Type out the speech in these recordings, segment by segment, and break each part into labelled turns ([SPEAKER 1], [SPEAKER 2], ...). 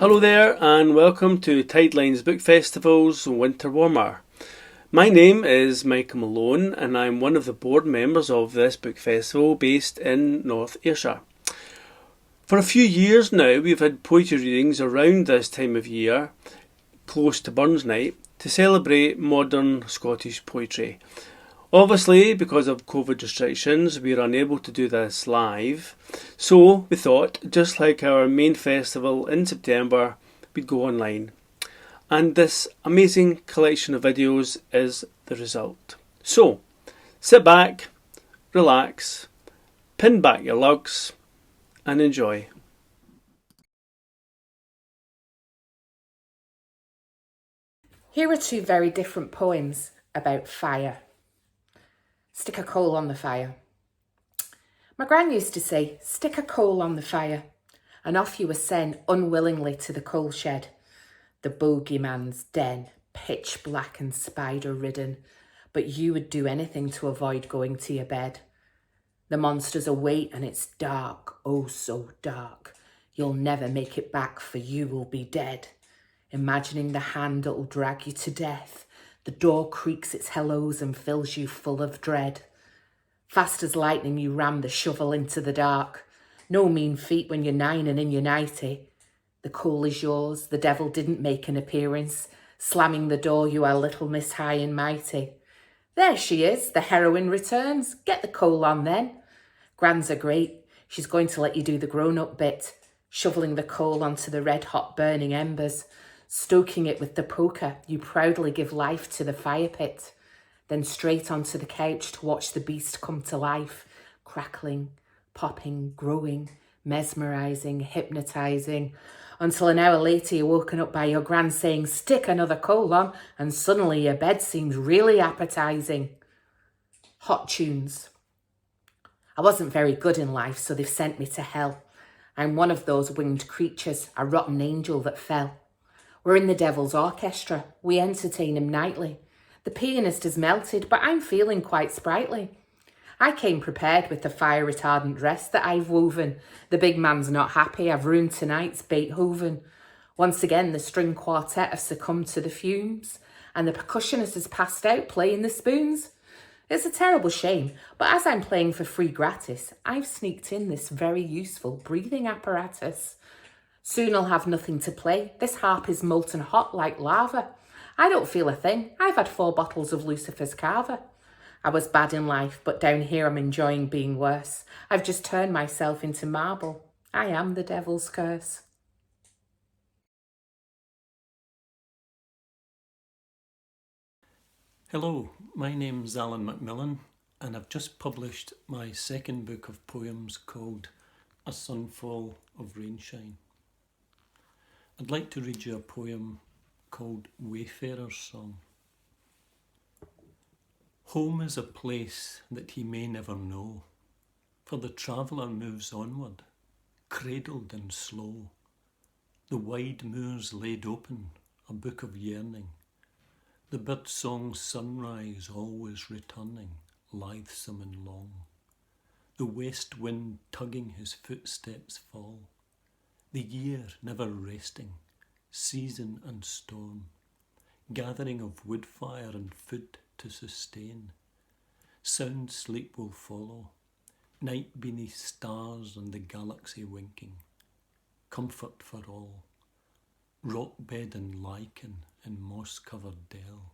[SPEAKER 1] Hello there and welcome to Tidelines Book Festival's Winter Warmer. My name is Michael Malone and I'm one of the board members of this book festival based in North Ayrshire. For a few years now we've had poetry readings around this time of year, close to Burns Night, to celebrate modern Scottish poetry. Obviously, because of COVID restrictions, we're unable to do this live. So we thought, just like our main festival in September, we'd go online. And this amazing collection of videos is the result. So, sit back, relax, pin back your lugs, and enjoy.
[SPEAKER 2] Here are two very different poems about fire. Stick a coal on the fire. My gran used to say, stick a coal on the fire, and off you were sent unwillingly to the coal shed, the bogeyman's den, pitch black and spider ridden, but you would do anything to avoid going to your bed. The monsters await and it's dark, oh so dark, you'll never make it back for you will be dead. Imagining the hand that'll drag you to death, the door creaks its hellos and fills you full of dread. Fast as lightning you ram the shovel into the dark. No mean feat when you're 9 and in your 90. The coal is yours, the devil didn't make an appearance. Slamming the door, you are little Miss High and Mighty. There she is, the heroine returns. Get the coal on then. Grans are great, she's going to let you do the grown-up bit. Shoveling the coal onto the red-hot burning embers. Stoking it with the poker, you proudly give life to the fire pit. Then straight onto the couch to watch the beast come to life. Crackling, popping, growing, mesmerising, hypnotising. Until an hour later you're woken up by your gran saying, stick another coal on, and suddenly your bed seems really appetising. Hot tunes. I wasn't very good in life, so they've sent me to hell. I'm one of those winged creatures, a rotten angel that fell. We're in the devil's orchestra. We entertain him nightly. The pianist is melted, but I'm feeling quite sprightly. I came prepared with the fire-retardant dress that I've woven. The big man's not happy. I've ruined tonight's Beethoven. Once again, the string quartet have succumbed to the fumes, and the percussionist has passed out playing the spoons. It's a terrible shame, but as I'm playing for free gratis, I've sneaked in this very useful breathing apparatus. Soon I'll have nothing to play. This harp is molten hot like lava. I don't feel a thing. I've had 4 bottles of Lucifer's Carver. I was bad in life, but down here I'm enjoying being worse. I've just turned myself into marble. I am the devil's curse.
[SPEAKER 3] Hello, my name's Allan McMillan and I've just published my second book of poems called A Sunfall of Rainshine. I'd like to read you a poem called Wayfarers Song. Home is a place that he may never know, for the traveller moves onward, cradled and slow. The wide moors laid open, a book of yearning, the bird-song's sunrise always returning, lithesome and long. The west wind tugging his footsteps fall, the year never resting, season and storm, gathering of wood fire and food to sustain. Sound sleep will follow, night beneath stars and the galaxy winking. Comfort for all, rock bed and lichen in moss-covered dell,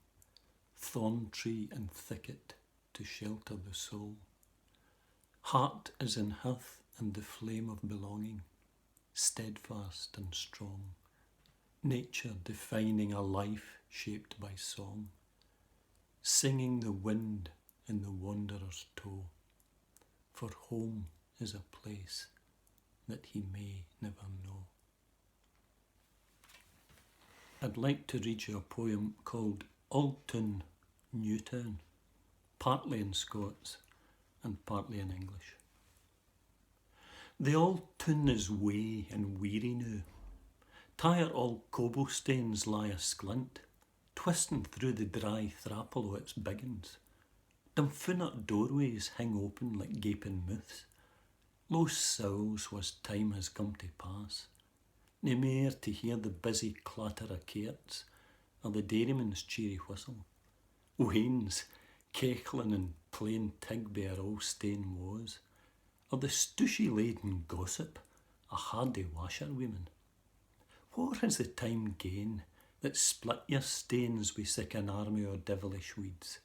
[SPEAKER 3] thorn tree and thicket to shelter the soul. Heart is in hearth and the flame of belonging, steadfast and strong, nature defining a life shaped by song, singing the wind in the wanderer's toe, for home is a place that he may never know. I'd like to read you a poem called Old Town, New Town, partly in Scots and partly in English. The old town is wae and weary now. Tire all cobblestones lie asklint, twisting through the dry thrapple o' its biggins. Dumfoonert doorways hang open like gaping mouths. Low sills was time has come to pass. nae mair to hear the busy clatter of carts, or the dairyman's cheery whistle, o' hens kechling and playing tig by our old stane wa's, or the stooshy-laden gossip of hardy washerwomen. What has the time gane that split your stains wi' sic an army o' devilish weeds,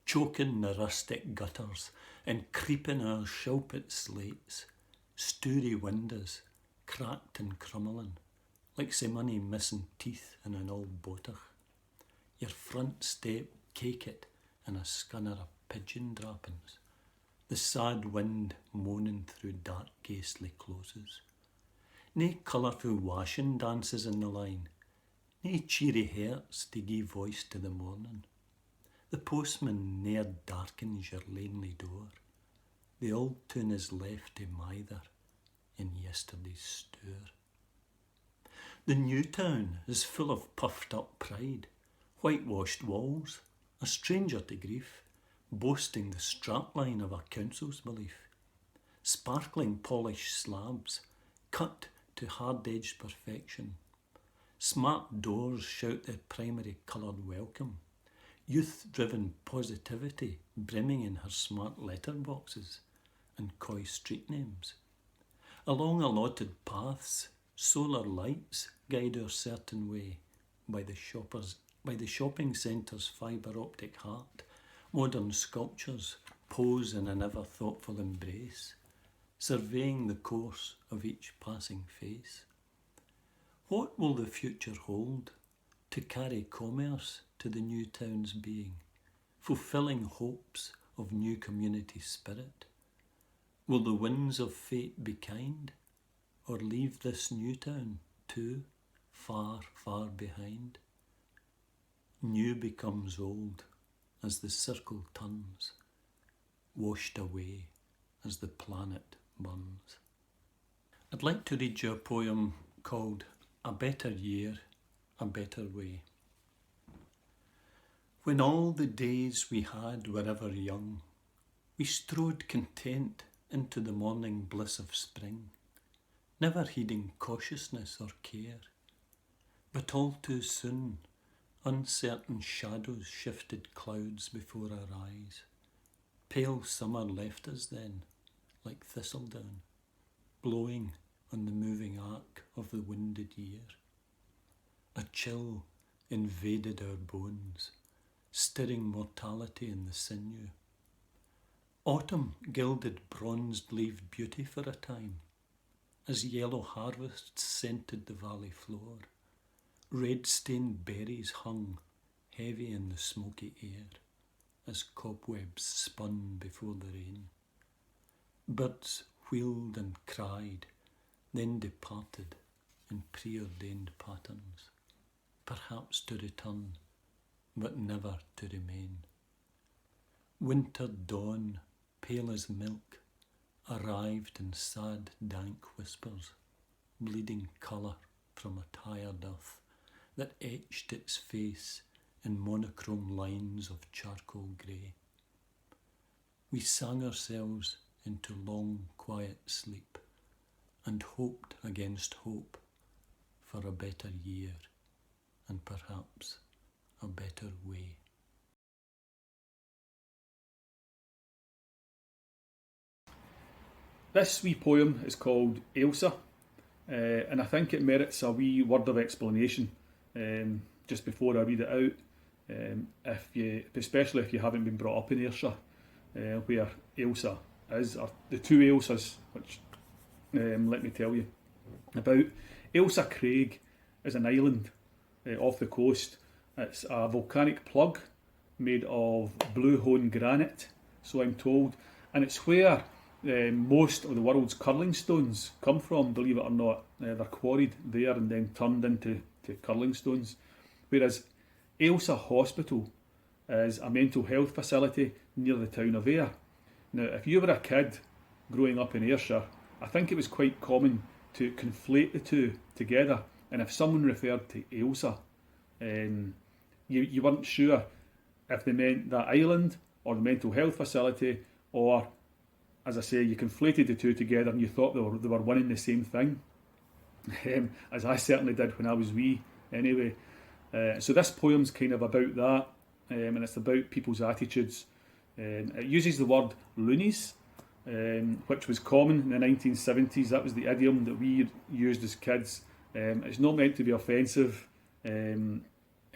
[SPEAKER 3] choking the rustic gutters and creeping our shilpit slates, stoury windows, cracked and crummelin', like sae mony missing teeth in an old botach, your front step cakit in a scunner of pigeon drappings, the sad wind moaning through dark ghastly closes. Nae colourful washing dances in the line, nae cheery hearts to gie voice to the morning. The postman ne'er darkens your lanely door. The old tune is left to mither in yesterday's stour. The new town is full of puffed up pride, whitewashed walls, a stranger to grief, boasting the strapline of a council's belief, sparkling polished slabs, cut to hard-edged perfection. Smart doors shout their primary coloured welcome, youth-driven positivity brimming in her smart letterboxes and coy street names. Along allotted paths, solar lights guide our certain way. By the shopping centre's fibre optic heart, modern sculptures pose in an ever thoughtful embrace, surveying the course of each passing face. What will the future hold to carry commerce to the new town's being, fulfilling hopes of new community spirit? Will the winds of fate be kind, or leave this new town too far, far behind? New becomes old as the circle turns, washed away as the planet burns. I'd like to read you a poem called A Better Year, A Better Way. When all the days we had were ever young, we strode content into the morning bliss of spring, never heeding cautiousness or care. But all too soon, uncertain shadows shifted clouds before our eyes. Pale summer left us then, like thistledown, blowing on the moving arc of the winded year. A chill invaded our bones, stirring mortality in the sinew. Autumn gilded bronzed-leaved beauty for a time, as yellow harvests scented the valley floor. Red-stained berries hung heavy in the smoky air, as cobwebs spun before the rain. Birds wheeled and cried, then departed in preordained patterns, perhaps to return, but never to remain. Winter dawn, pale as milk, arrived in sad, dank whispers, bleeding colour from a tired earth that etched its face in monochrome lines of charcoal grey. We sang ourselves into long, quiet sleep and hoped against hope for a better year and perhaps a better way.
[SPEAKER 1] This wee poem is called Elsa, and I think it merits a wee word of explanation just before I read it out. Especially if you haven't been brought up in Ayrshire, where Elsa is, or the two Elsas, which let me tell you about. Elsa Craig is an island off the coast. It's a volcanic plug made of blue hone granite, so I'm told, and it's where most of the world's curling stones come from, believe it or not. They're quarried there and then turned into curling stones. Whereas Elsa Hospital is a mental health facility near the town of Ayr. Now, if you were a kid growing up in Ayrshire, I think it was quite common to conflate the two together, and if someone referred to Elsa, you weren't sure if they meant that island or the mental health facility, or, as I say, you conflated the two together and you thought they were one and the same thing.
[SPEAKER 4] as I certainly did when I was wee anyway. So this poem's kind of about that, and it's about people's attitudes. It uses the word loonies, which was common in the 1970s. That was the idiom that we used as kids. It's not meant to be offensive,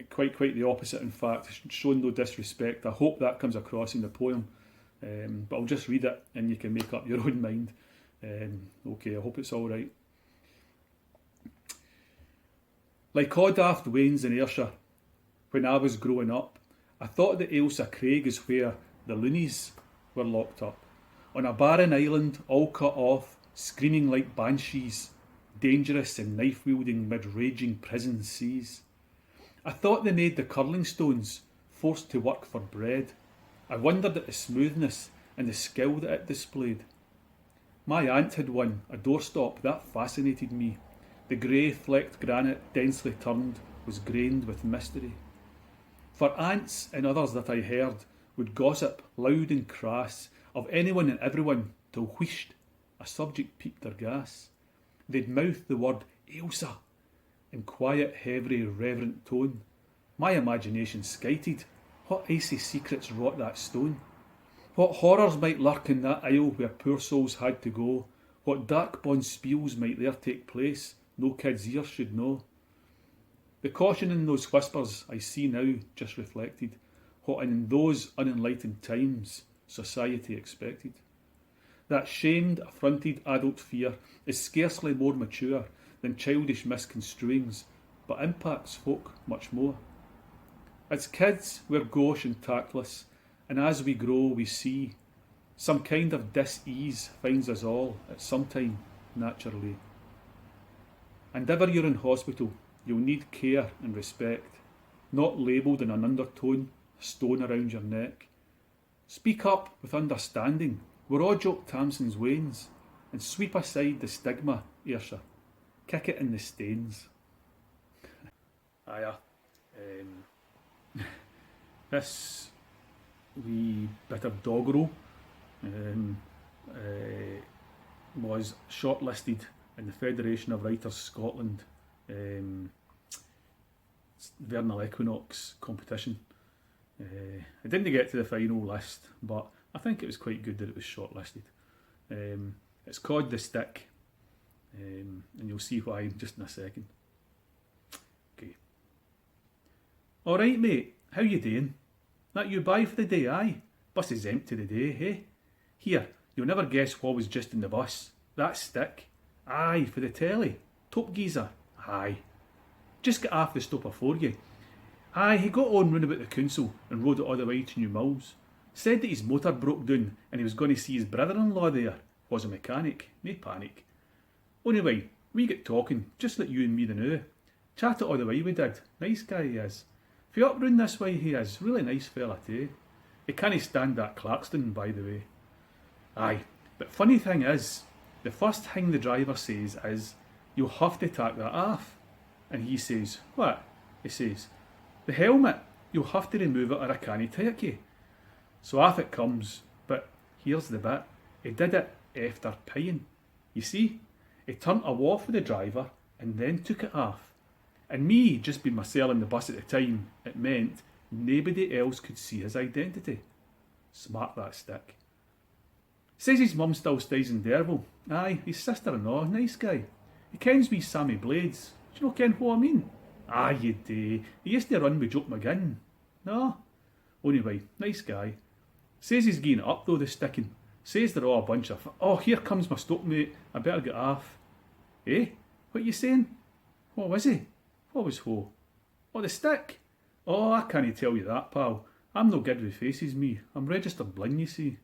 [SPEAKER 4] quite the opposite in fact, showing no disrespect. I hope that comes across in the poem, but I'll just read it and you can make up your own mind. Okay, I hope it's alright. Like all daft wains in Ayrshire, when I was growing up, I thought that Elsa Craig is where the loonies were locked up, on a barren island all cut off, screaming like banshees, dangerous and knife-wielding mid raging prison seas. I thought they made the curling stones, forced to work for bread. I wondered at the smoothness and the skill that it displayed. My aunt had one, a doorstop, that fascinated me. The grey flecked granite, densely turned, was grained with mystery. For aunts and others that I heard would gossip, loud and crass, of anyone and everyone, till wheesht, a subject peeped their gas. They'd mouth the word Elsa, in quiet, heavy, reverent tone. My imagination skited. What icy secrets wrought that stone? What horrors might lurk in that isle where poor souls had to go? What dark bond spiels might there take place? No kid's ear should know. The caution in those whispers I see now just reflected, what in those unenlightened times society expected. That shamed, affronted adult fear is scarcely more mature than childish misconstruings, but impacts folk much more. As kids we're gauche and tactless, and as we grow we see some kind of dis-ease finds us all at some time naturally. And ever you're in hospital, you'll need care and respect, not labelled in an undertone, a stone around your neck. Speak up with understanding, we're all Jock Tamson's wains, and sweep aside the stigma, Ayrshire. Kick it in the stains. This wee bit of doggerel was shortlisted in the Federation of Writers Scotland Vernal Equinox competition. I didn't get to the final list, but I think it was quite good that it was shortlisted. It's called The Stick, and you'll see why in just in a second. Okay. Alright mate, how you doing? That you bye for the day, aye? Bus is empty today, hey? Here, you'll never guess what was just in the bus. That stick. Aye, for the telly. Top geezer. Aye. Just got off the stop afore you. Aye, he got on round about the council and rode it all the way to New Mills. Said that his motor broke down and he was going to see his brother-in-law there. Was a mechanic, no panic. Anyway, we get talking, just like you and me the now. Chat it all the way we did. Nice guy he is. If you up round this way he is, really nice fella too. He can't stand that Claxton, by the way. Aye, but funny thing is, the first thing the driver says is, you'll have to take that off. And he says, what? He says, the helmet, you'll have to remove it or I can't take you. So off it comes, but here's the bit, he did it after paying. You see, he turned a off with the driver and then took it off. And me just being myself in the bus at the time, it meant nobody else could see his identity. Smart that stick. Says his mum still stays in Derville. Aye, his sister-in-law, nice guy. He kens me Sammy Blades. Do you know ken what I mean? Aye, you do. He used to run with Jock McGann. No? Anyway, nice guy. Says he's getting it up though, the sticking. Says they're all a bunch of... Oh, here comes my stock mate. I better get off. Eh? What you saying? What was he? What was who? Oh, the stick? Oh, I can't tell you that, pal. I'm no good with faces, me. I'm registered blind, you see.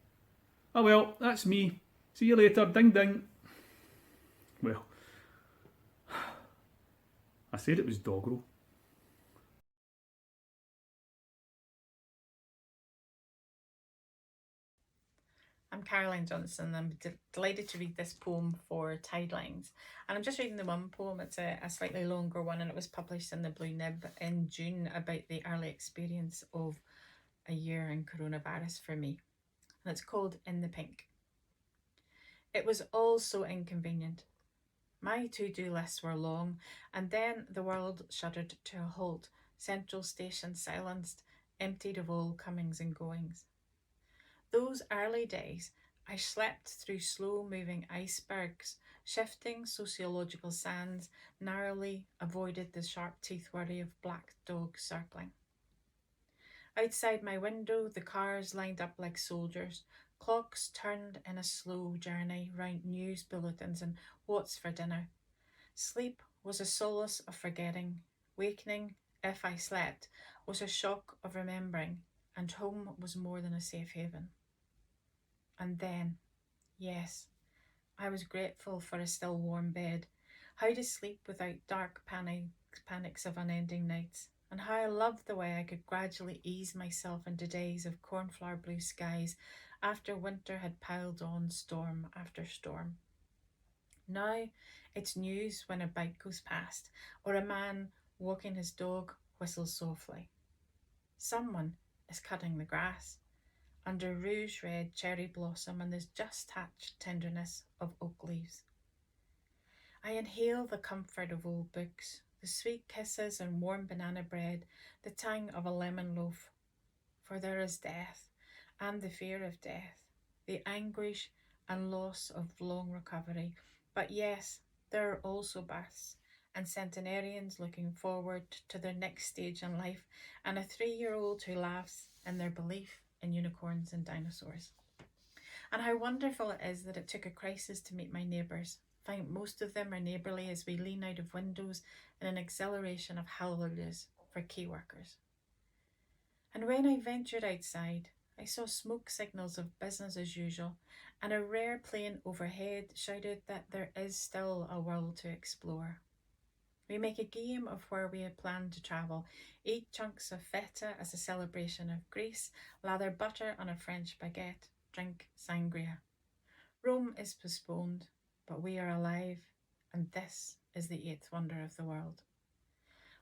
[SPEAKER 4] Ah well, that's me. See you later, ding ding. Well, I said it was doggerel.
[SPEAKER 5] I'm Caroline Johnstone. I'm delighted to read this poem for Tidelines. And I'm just reading the one poem. It's a slightly longer one and it was published in the Blue Nib in June about the early experience of a year in coronavirus for me. And it's called In the Pink. It was all so inconvenient. My to-do lists were long, and then the world shuddered to a halt, Central Station silenced, emptied of all comings and goings. Those early days, I slept through slow-moving icebergs, shifting sociological sands, narrowly avoided the sharp-teeth worry of black dogs circling. Outside my window, the cars lined up like soldiers, clocks turned in a slow journey round news bulletins and what's for dinner. Sleep was a solace of forgetting. Wakening, if I slept, was a shock of remembering, and home was more than a safe haven. And then, yes, I was grateful for a still warm bed, how to sleep without dark panics of unending nights, and how I loved the way I could gradually ease myself into days of cornflower blue skies after winter had piled on storm after storm. Now it's news when a bike goes past, or a man walking his dog whistles softly. Someone is cutting the grass under rouge-red cherry blossom and the just-hatched tenderness of oak leaves. I inhale the comfort of old books, the sweet kisses and warm banana bread, the tang of a lemon loaf. For there is death, and the fear of death, the anguish and loss of long recovery. But yes, there are also births, and centenarians looking forward to their next stage in life, and a 3-year-old who laughs in their belief in unicorns and dinosaurs. And how wonderful it is that it took a crisis to meet my neighbours. I think most of them are neighbourly as we lean out of windows in an exhilaration of hallelujahs for key workers. And when I ventured outside, I saw smoke signals of business as usual, and a rare plane overhead shouted that there is still a world to explore. We make a game of where we had planned to travel, eat chunks of feta as a celebration of grace, lather butter on a French baguette, drink sangria. Rome is postponed, but we are alive, and this is the 8th wonder of the world.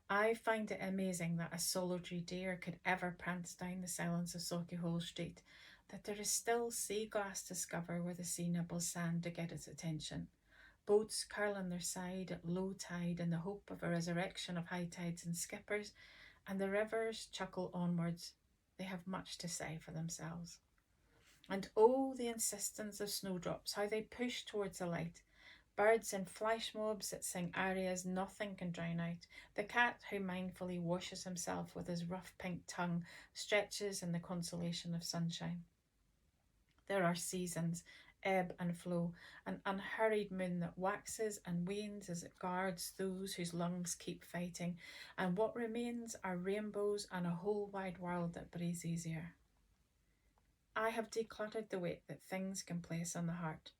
[SPEAKER 5] I find it amazing that a solitary deer could ever prance down the silence of Sauchiehall Street, that there is still sea glass to discover where the sea nibbles sand to get its attention. Boats curl on their side at low tide in the hope of a resurrection of high tides and skippers, and the rivers chuckle onwards. They have much to say for themselves. And oh, the insistence of snowdrops, how they push towards the light. Birds in flash mobs that sing arias nothing can drown out. The cat who mindfully washes himself with his rough pink tongue stretches in the consolation of sunshine. There are seasons, ebb and flow, an unhurried moon that waxes and wanes as it guards those whose lungs keep fighting, and what remains are rainbows and a whole wide world that breathes easier. I have decluttered the weight that things can place on the heart,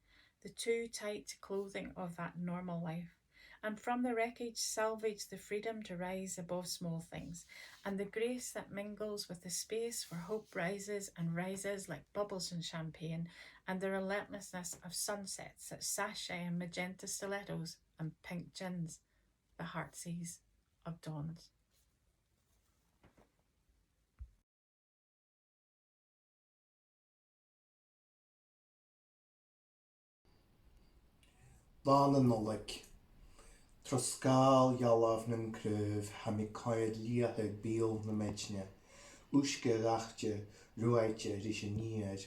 [SPEAKER 5] the too tight clothing of that normal life, and from the wreckage salvage the freedom to rise above small things, and the grace that mingles with the space where hope rises and rises like bubbles in champagne, and the relentlessness of sunsets that sashay in magenta stilettos and pink gins, the heartsease of dawns.
[SPEAKER 6] Lán an nolik. Troscal Yalav nan Kröv ha mi coed liathe bíl na medne. Uske rachte ruaite risenier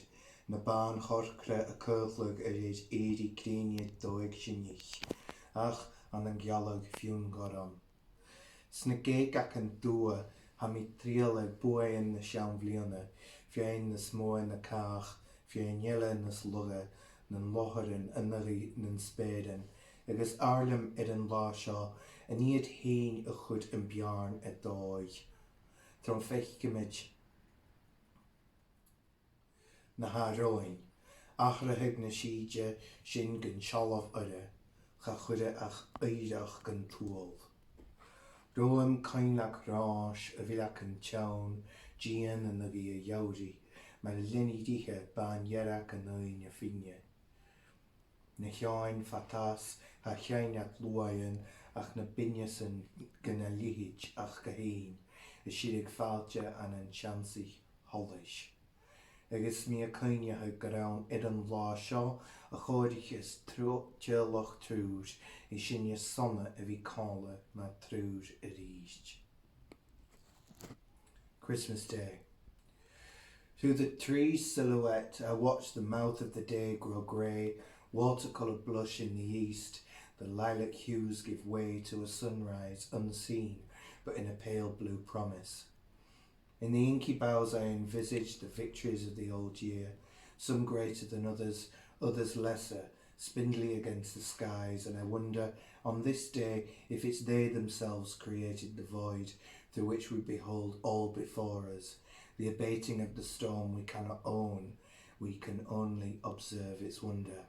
[SPEAKER 6] na ban chorkre a curlug eid éri krenie doig genich. Ach an an gialag fiún goram. Sna geig ac an dua ha mi triale boeien na siamvlione, fiein na smoe na kach, fiein jelle na slugge, nan locheren anari nan speden, agus arlam an lá seo, a níiad hain a chud an bjarn a dóig. Trom feichgimid na haróin, achrathig na siide sin gan sealamh ure, cha chuide ach éireach gan túal. Roam cainlach rás a bhílach an teann, Jean an a bhí a jauri, mar linni rithe ban yerach an oin a finne. Na cheáin fatas ha cheannach luaien ach na binnesan gan a lihid ach go héin, a sirig fáilte an an seansich hollis. agus mí a cainethe go raibh an lá seo a chóirichas tealach trúr I sinne sonna a bhí cála má trúr a ríist. Christmas Day. Through the tree's silhouette, I watched the mouth of the day grow grey, watercolour blush in the east, the lilac hues give way to a sunrise unseen, but in a pale blue promise. In the inky boughs I envisaged the victories of the old year, some greater than others, others lesser, spindly against the skies, and I wonder, on this day, if it's they themselves created the void, through which we behold all before us, the abating of the storm we cannot own, we can only observe its wonder.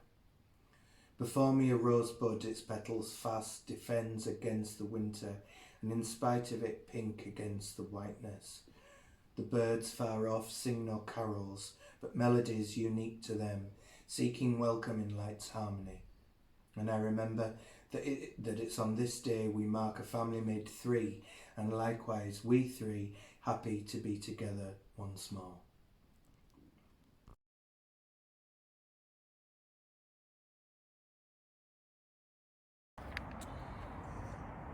[SPEAKER 6] Before me a rosebud, its petals fast, defends against the winter, and in spite of it pink against the whiteness. The birds far off sing no carols, but melodies unique to them, seeking welcome in light's harmony. And I remember that it's on this day we mark a family made three, and likewise we three happy to be together once more.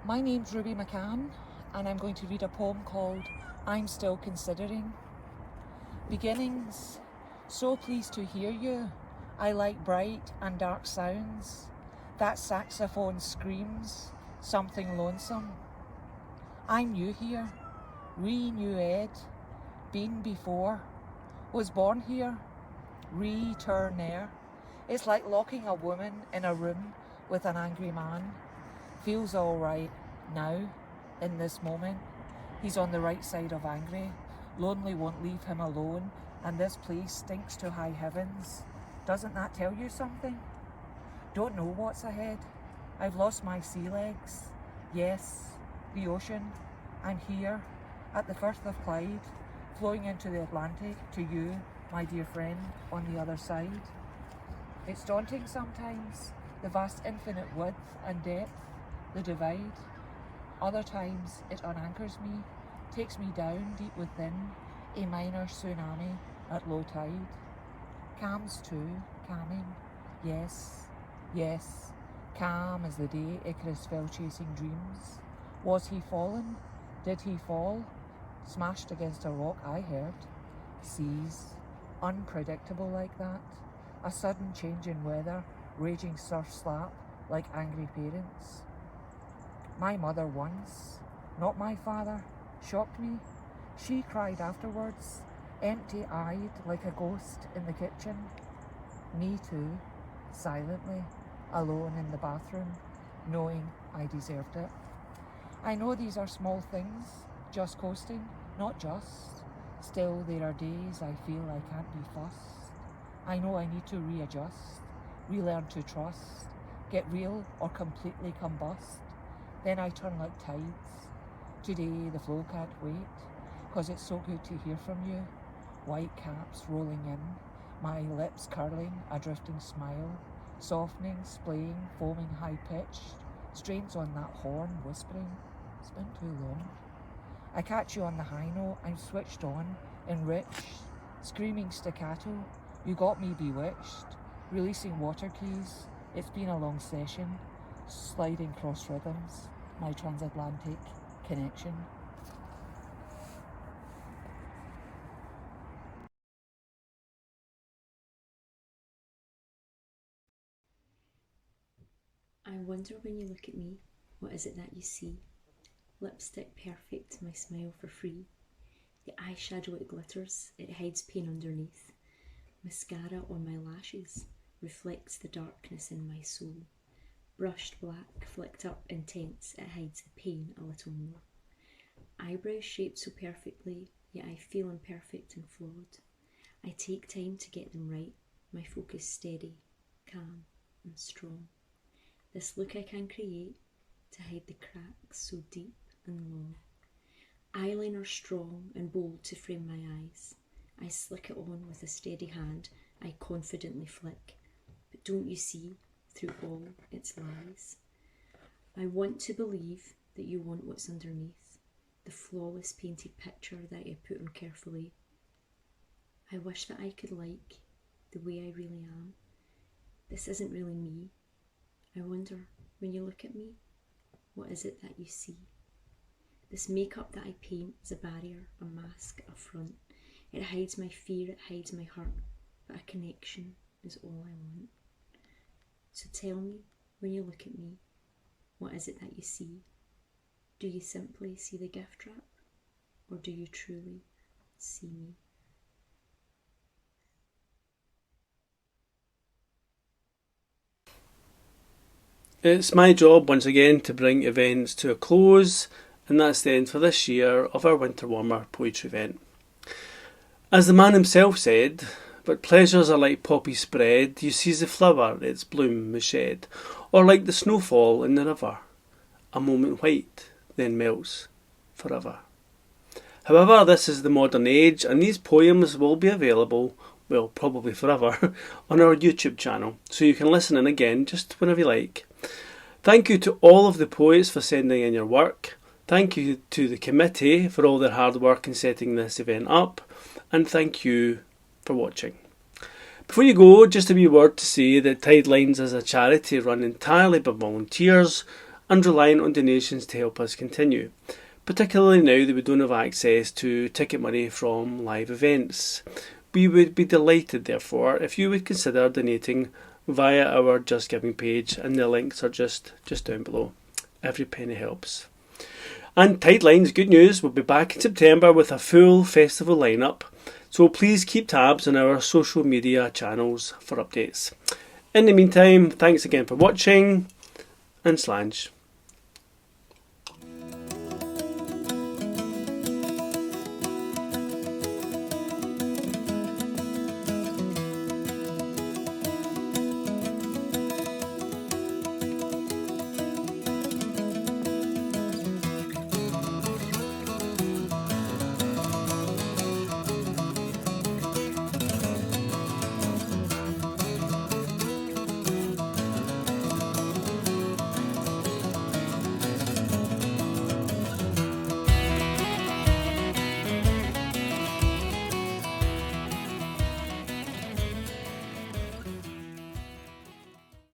[SPEAKER 7] My name's Ruby McCann, and I'm going to read a poem called I'm Still Considering. Beginnings. So pleased to hear you. I like bright and dark sounds. That saxophone screams something lonesome. I'm new here. New Ed. Been before. Was born here. Tuarneir. It's like locking a woman in a room with an angry man. Feels all right now, in this moment. He's on the right side of angry. Lonely won't leave him alone, and this place stinks to high heavens. Doesn't that tell you something? Don't know what's ahead. I've lost my sea legs. Yes, the ocean. I'm here, at the Firth of Clyde, flowing into the Atlantic to you, my dear friend, on the other side. It's daunting sometimes, the vast infinite width and depth, the divide. Other times it unanchors me, takes me down deep within, a minor tsunami at low tide. Calms too, calming, yes, yes, calm as the day Icarus fell chasing dreams. Was he fallen? Did he fall? Smashed against a rock, I heard. Seas, unpredictable like that. A sudden change in weather, raging surf slap like angry parents. My mother once, not my father, shocked me. She cried afterwards, empty-eyed like a ghost in the kitchen. Me too, silently, alone in the bathroom, knowing I deserved it. I know these are small things, just coasting, not just. Still, there are days I feel I can't be fussed. I know I need to readjust, relearn to trust, get real or completely combust. Then I turn like tides. Today the flow can't wait, 'cause it's so good to hear from you. White caps rolling in, my lips curling, a drifting smile, softening, splaying, foaming high-pitched, strains on that horn, whispering, it's been too long. I catch you on the high note, I'm switched on, enriched, screaming staccato, you got me bewitched, releasing water keys, it's been a long session, sliding cross rhythms, my transatlantic connection.
[SPEAKER 8] I wonder when you look at me, what is it that you see? Lipstick perfect, my smile for free. The eyeshadow it glitters, it hides pain underneath. Mascara on my lashes reflects the darkness in my soul. Brushed black, flicked up, intense, it hides the pain a little more. Eyebrows shaped so perfectly, yet I feel imperfect and flawed. I take time to get them right, my focus steady, calm and strong. This look I can create to hide the cracks so deep and long. Eyeliner strong and bold to frame my eyes. I slick it on with a steady hand, I confidently flick. But don't you see, through all its lies? I want to believe that you want what's underneath, the flawless painted picture that I put on carefully. I wish that I could like the way I really am. This isn't really me. I wonder, when you look at me, what is it that you see? This makeup that I paint is a barrier, a mask, a front. It hides my fear, it hides my hurt, but a connection is all I want. So tell me, when you look at me, what is it that you see? Do you simply see the gift wrap, or do you truly see me?
[SPEAKER 1] It's my job once again to bring events to a close, and that's the end for this year of our Winter Warmer poetry event. As the man himself said, but pleasures are like poppy spread, you seize the flower, its bloom is shed, or like the snowfall in the river, a moment white, then melts forever. However, this is the modern age, and these poems will be available, well, probably forever, on our YouTube channel, so you can listen in again just whenever you like. Thank you to all of the poets for sending in your work. Thank you to the committee for all their hard work in setting this event up, and thank you for watching. Before you go, just a wee word to say that Tidelines is a charity run entirely by volunteers and reliant on donations to help us continue, particularly now that we don't have access to ticket money from live events. We would be delighted, therefore, if you would consider donating via our Just Giving page, and the links are just down below. Every penny helps. And Tidelines, good news, we'll be back in September with a full festival lineup, so please keep tabs on our social media channels for updates. In the meantime, thanks again for watching, and Slange.